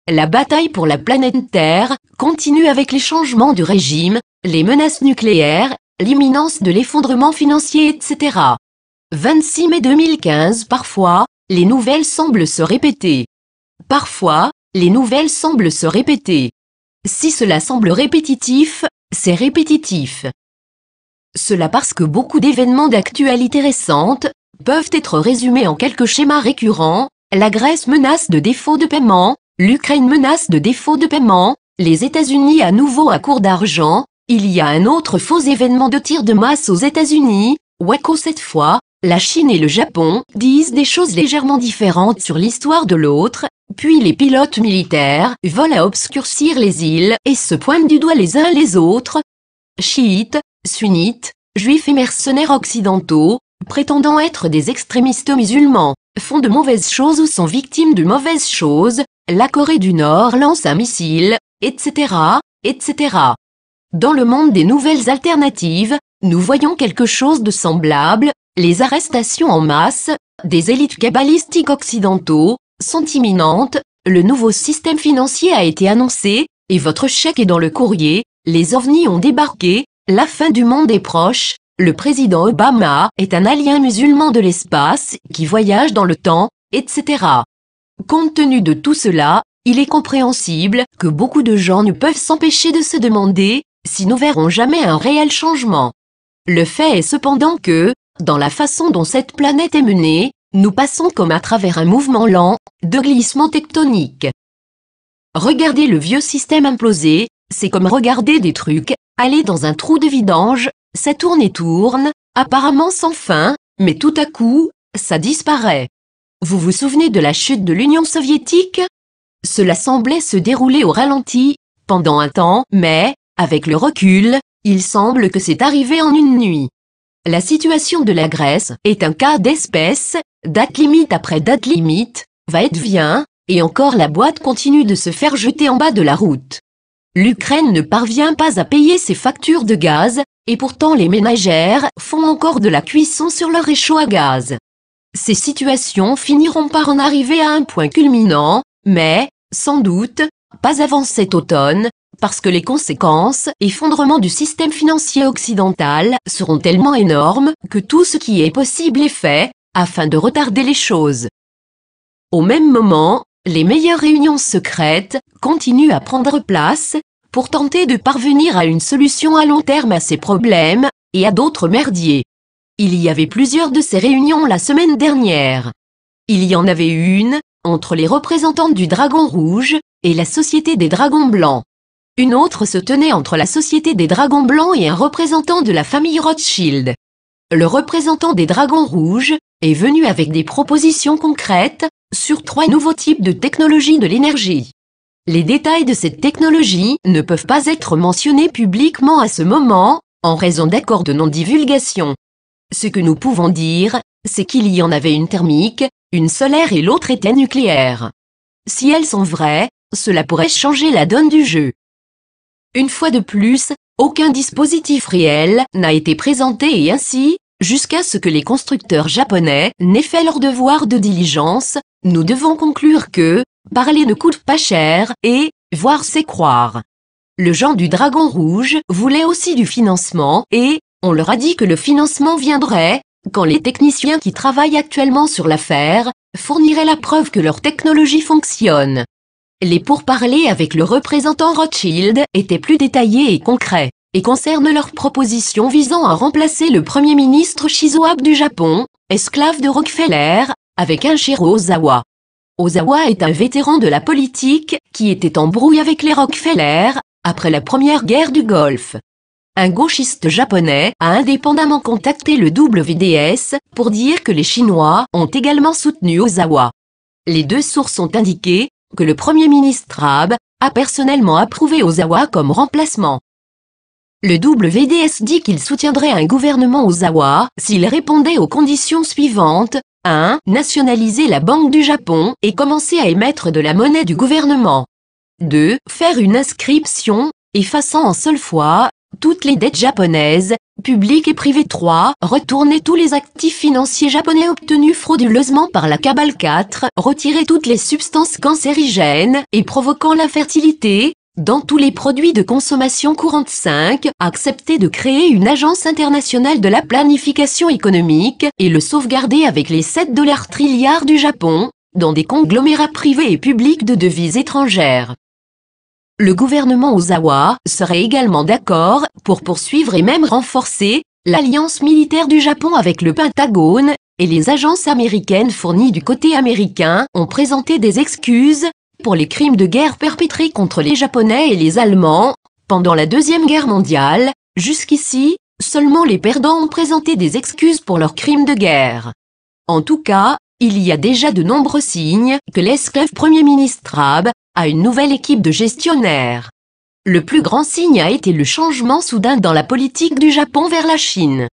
la bataille pour la planète Terre continue avec les changements du régime, les menaces nucléaires, l'imminence de l'effondrement financier, etc. 26 mai 2015. Parfois, les nouvelles semblent se répéter. Parfois, les nouvelles semblent se répéter. Si cela semble répétitif, c'est répétitif. Cela parce que beaucoup d'événements d'actualité récente peuvent être résumés en quelques schémas récurrents. La Grèce menace de défaut de paiement, l'Ukraine menace de défaut de paiement, les États-Unis à nouveau à court d'argent, il y a un autre faux événement de tir de masse aux États-Unis, Waco cette fois, la Chine et le Japon disent des choses légèrement différentes sur l'histoire de l'autre, puis les pilotes militaires volent à obscurcir les îles et se pointent du doigt les uns les autres. Chiites, sunnites, juifs et mercenaires occidentaux, prétendant être des extrémistes musulmans, font de mauvaises choses ou sont victimes de mauvaises choses, la Corée du Nord lance un missile, etc., etc. Dans le monde des nouvelles alternatives, nous voyons quelque chose de semblable, les arrestations en masse, des élites kabbalistiques occidentaux, sont imminentes, le nouveau système financier a été annoncé, et votre chèque est dans le courrier, les ovnis ont débarqué, la fin du monde est proche, le président Obama est un alien musulman de l'espace qui voyage dans le temps, etc. Compte tenu de tout cela, il est compréhensible que beaucoup de gens ne peuvent s'empêcher de se demander si nous verrons jamais un réel changement. Le fait est cependant que, dans la façon dont cette planète est menée, nous passons comme à travers un mouvement lent de glissement tectonique. Regarder le vieux système imploser, c'est comme regarder des trucs aller dans un trou de vidange, ça tourne et tourne, apparemment sans fin, mais tout à coup, ça disparaît. Vous vous souvenez de la chute de l'Union soviétique? Cela semblait se dérouler au ralenti, pendant un temps, mais, avec le recul, il semble que c'est arrivé en une nuit. La situation de la Grèce est un cas d'espèce, date limite après date limite, va-et-vient, et encore la boîte continue de se faire jeter en bas de la route. L'Ukraine ne parvient pas à payer ses factures de gaz, et pourtant les ménagères font encore de la cuisson sur leur réchaud à gaz. Ces situations finiront par en arriver à un point culminant, mais, sans doute, pas avant cet automne, parce que les conséquences, effondrement du système financier occidental, seront tellement énormes que tout ce qui est possible est fait, afin de retarder les choses. Au même moment, les meilleures réunions secrètes continuent à prendre place, pour tenter de parvenir à une solution à long terme à ces problèmes, et à d'autres merdiers. Il y avait plusieurs de ces réunions la semaine dernière. Il y en avait une, entre les représentants du Dragon Rouge, et la Société des Dragons Blancs. Une autre se tenait entre la Société des Dragons Blancs et un représentant de la famille Rothschild. Le représentant des Dragons Rouges est venu avec des propositions concrètes sur 3 nouveaux types de technologies de l'énergie. Les détails de cette technologie ne peuvent pas être mentionnés publiquement à ce moment, en raison d'accords de non-divulgation. Ce que nous pouvons dire, c'est qu'il y en avait une thermique, une solaire et l'autre était nucléaire. Si elles sont vraies, cela pourrait changer la donne du jeu. Une fois de plus, aucun dispositif réel n'a été présenté et ainsi, jusqu'à ce que les constructeurs japonais n'aient fait leur devoir de diligence, nous devons conclure que parler ne coûte pas cher et voir c'est croire. Le gens du Dragon Rouge voulaient aussi du financement et on leur a dit que le financement viendrait quand les techniciens qui travaillent actuellement sur l'affaire fourniraient la preuve que leur technologie fonctionne. Les pourparlers avec le représentant Rothschild étaient plus détaillés et concrets, et concernent leurs propositions visant à remplacer le Premier ministre Shinzo Abe du Japon, esclave de Rockefeller, avec un Shiro Ozawa. Ozawa est un vétéran de la politique qui était en brouille avec les Rockefeller après la première guerre du Golfe. Un gauchiste japonais a indépendamment contacté le WDS pour dire que les Chinois ont également soutenu Ozawa. Les deux sources ont indiqué que le Premier ministre Abe a personnellement approuvé Ozawa comme remplacement. Le WDS dit qu'il soutiendrait un gouvernement Ozawa s'il répondait aux conditions suivantes. 1. Nationaliser la Banque du Japon et commencer à émettre de la monnaie du gouvernement. 2. Faire une inscription, effaçant en seule fois toutes les dettes japonaises, publiques et privées. 3. Retourner tous les actifs financiers japonais obtenus frauduleusement par la cabale. 4. Retirer toutes les substances cancérigènes et provoquant l'infertilité dans tous les produits de consommation courante. 5. Accepter de créer une agence internationale de la planification économique et le sauvegarder avec les 7 trilliards du Japon, dans des conglomérats privés et publics de devises étrangères. Le gouvernement Ozawa serait également d'accord pour poursuivre et même renforcer l'alliance militaire du Japon avec le Pentagone, et les agences américaines fournies du côté américain ont présenté des excuses pour les crimes de guerre perpétrés contre les Japonais et les Allemands pendant la Deuxième Guerre mondiale. Jusqu'ici, seulement les perdants ont présenté des excuses pour leurs crimes de guerre. En tout cas, il y a déjà de nombreux signes que l'esclave Premier ministre Abe a une nouvelle équipe de gestionnaires. Le plus grand signe a été le changement soudain dans la politique du Japon vers la Chine.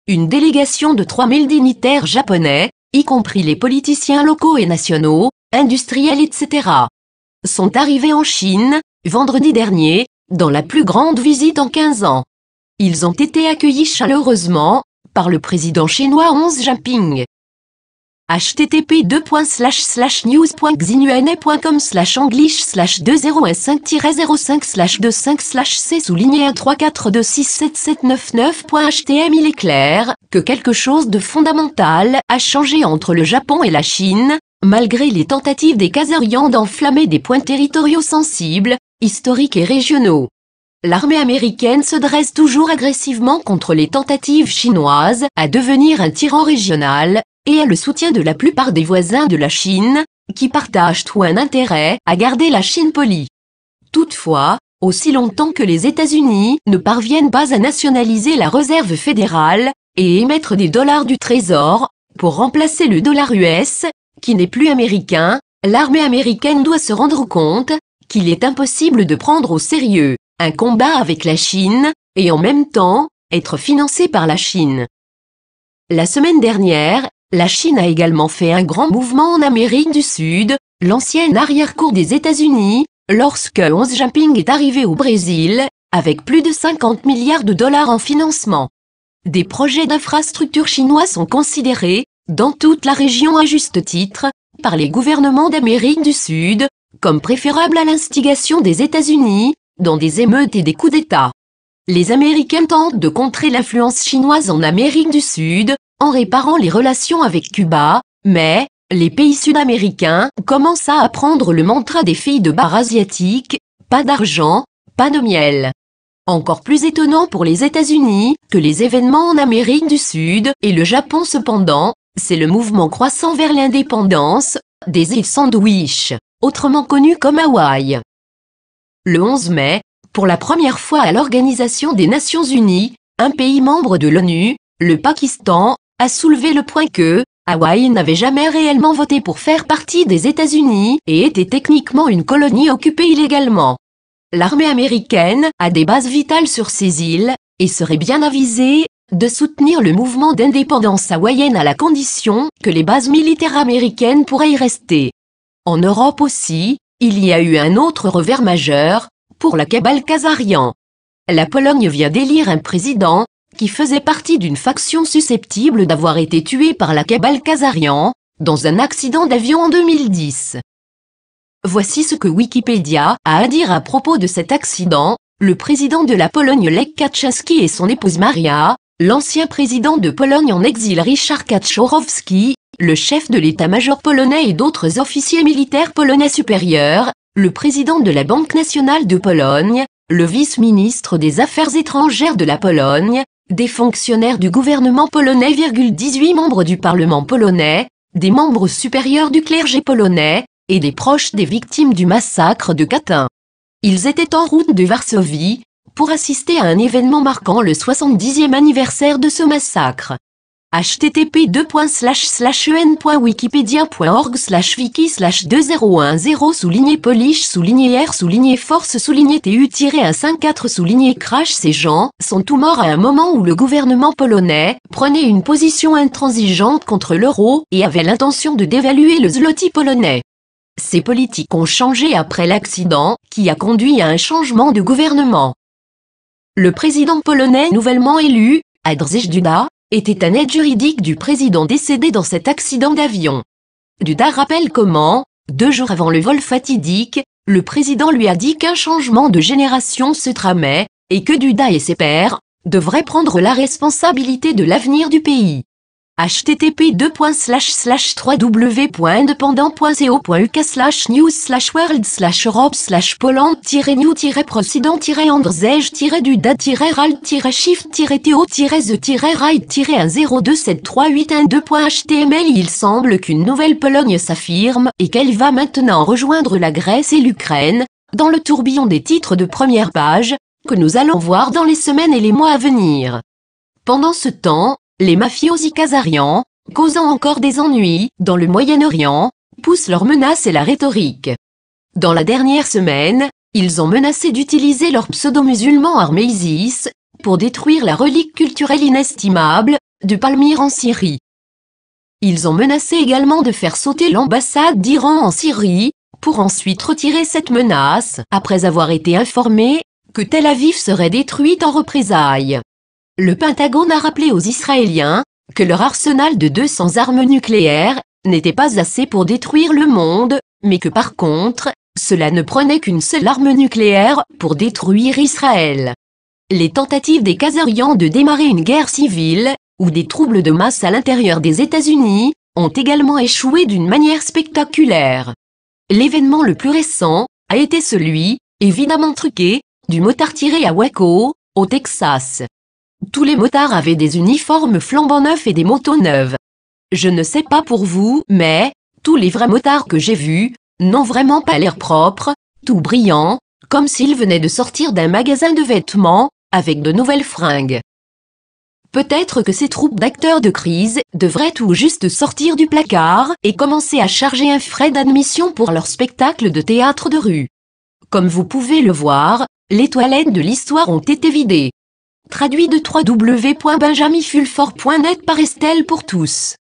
Une délégation de 3000 dignitaires japonais, y compris les politiciens locaux et nationaux, industriels etc., sont arrivés en Chine, vendredi dernier, dans la plus grande visite en 15 ans. Ils ont été accueillis chaleureusement par le président chinois Xi Jinping. http://news.xinhua.com/anglish/2015/c-134267799.htm. Il est clair que quelque chose de fondamental a changé entre le Japon et la Chine, malgré les tentatives des Khazarians d'enflammer des points territoriaux sensibles, historiques et régionaux. L'armée américaine se dresse toujours agressivement contre les tentatives chinoises à devenir un tyran régional, et a le soutien de la plupart des voisins de la Chine, qui partagent tout un intérêt à garder la Chine polie. Toutefois, aussi longtemps que les États-Unis ne parviennent pas à nationaliser la réserve fédérale et émettre des dollars du Trésor pour remplacer le dollar US, qui n'est plus américain, l'armée américaine doit se rendre compte qu'il est impossible de prendre au sérieux un combat avec la Chine et en même temps être financé par la Chine. La semaine dernière, la Chine a également fait un grand mouvement en Amérique du Sud, l'ancienne arrière-cour des États-Unis, lorsque Xi Jinping est arrivé au Brésil, avec plus de 50 milliards de dollars en financement. Des projets d'infrastructures chinois sont considérés, dans toute la région à juste titre, par les gouvernements d'Amérique du Sud, comme préférables à l'instigation des États-Unis, dans des émeutes et des coups d'État. Les Américains tentent de contrer l'influence chinoise en Amérique du Sud, en réparant les relations avec Cuba, mais les pays sud-américains commencent à apprendre le mantra des filles de bar asiatiques, pas d'argent, pas de miel. Encore plus étonnant pour les États-Unis que les événements en Amérique du Sud et le Japon cependant, c'est le mouvement croissant vers l'indépendance des îles Sandwich, autrement connues comme Hawaï. Le 11 mai, pour la première fois à l'Organisation des Nations Unies, un pays membre de l'ONU, le Pakistan, a soulevé le point que Hawaï n'avait jamais réellement voté pour faire partie des États-Unis et était techniquement une colonie occupée illégalement. L'armée américaine a des bases vitales sur ces îles et serait bien avisée de soutenir le mouvement d'indépendance hawaïenne à la condition que les bases militaires américaines pourraient y rester. En Europe aussi, il y a eu un autre revers majeur pour la cabale Khazarian. La Pologne vient d'élire un président qui faisait partie d'une faction susceptible d'avoir été tué par la cabale Khazarian dans un accident d'avion en 2010. Voici ce que Wikipédia a à dire à propos de cet accident. Le président de la Pologne Lech Kaczynski et son épouse Maria, l'ancien président de Pologne en exil Ryszard Kaczorowski, le chef de l'état-major polonais et d'autres officiers militaires polonais supérieurs, le président de la Banque nationale de Pologne, le vice-ministre des Affaires étrangères de la Pologne, des fonctionnaires du gouvernement polonais, 18 membres du Parlement polonais, des membres supérieurs du clergé polonais, et des proches des victimes du massacre de Katyn. Ils étaient en route de Varsovie pour assister à un événement marquant le 70e anniversaire de ce massacre. http://un-wiki.org/wiki/2010/r-force-tu-154-crash. Ces gens sont tous morts à un moment où le gouvernement polonais prenait une position intransigeante contre l'euro et avait l'intention de dévaluer le zloty polonais. Ces politiques ont changé après l'accident, qui a conduit à un changement de gouvernement. Le président polonais nouvellement élu, Andrzej Duda, était un aide juridique du président décédé dans cet accident d'avion. Duda rappelle comment, 2 jours avant le vol fatidique, le président lui a dit qu'un changement de génération se tramait, et que Duda et ses pairs devraient prendre la responsabilité de l'avenir du pays. http://Poland.co.uk/news/world/poland-poland-tiret-new-poland-shift-ot-0273812.html. Il semble qu'une nouvelle Pologne s'affirme et qu'elle va maintenant rejoindre la Grèce et l'Ukraine, dans le tourbillon des titres de première page, que nous allons voir dans les semaines et les mois à venir. Pendant ce temps, les mafiosi khazarians, causant encore des ennuis dans le Moyen-Orient, poussent leurs menaces et la rhétorique. Dans la dernière semaine, ils ont menacé d'utiliser leur pseudo-musulman armé ISIS pour détruire la relique culturelle inestimable du Palmyre en Syrie. Ils ont menacé également de faire sauter l'ambassade d'Iran en Syrie, pour ensuite retirer cette menace après avoir été informés que Tel Aviv serait détruite en représailles. Le Pentagone a rappelé aux Israéliens que leur arsenal de 200 armes nucléaires n'était pas assez pour détruire le monde, mais que par contre, cela ne prenait qu'une seule arme nucléaire pour détruire Israël. Les tentatives des Khazarians de démarrer une guerre civile, ou des troubles de masse à l'intérieur des États-Unis, ont également échoué d'une manière spectaculaire. L'événement le plus récent a été celui, évidemment truqué, du motard tiré à Waco, au Texas. Tous les motards avaient des uniformes flambant neufs et des motos neuves. Je ne sais pas pour vous, mais tous les vrais motards que j'ai vus n'ont vraiment pas l'air propre, tout brillant, comme s'ils venaient de sortir d'un magasin de vêtements, avec de nouvelles fringues. Peut-être que ces troupes d'acteurs de crise devraient tout juste sortir du placard et commencer à charger un frais d'admission pour leur spectacle de théâtre de rue. Comme vous pouvez le voir, les toilettes de l'histoire ont été vidées. Traduit de www.benjaminfulford.net par Estelle pour tous.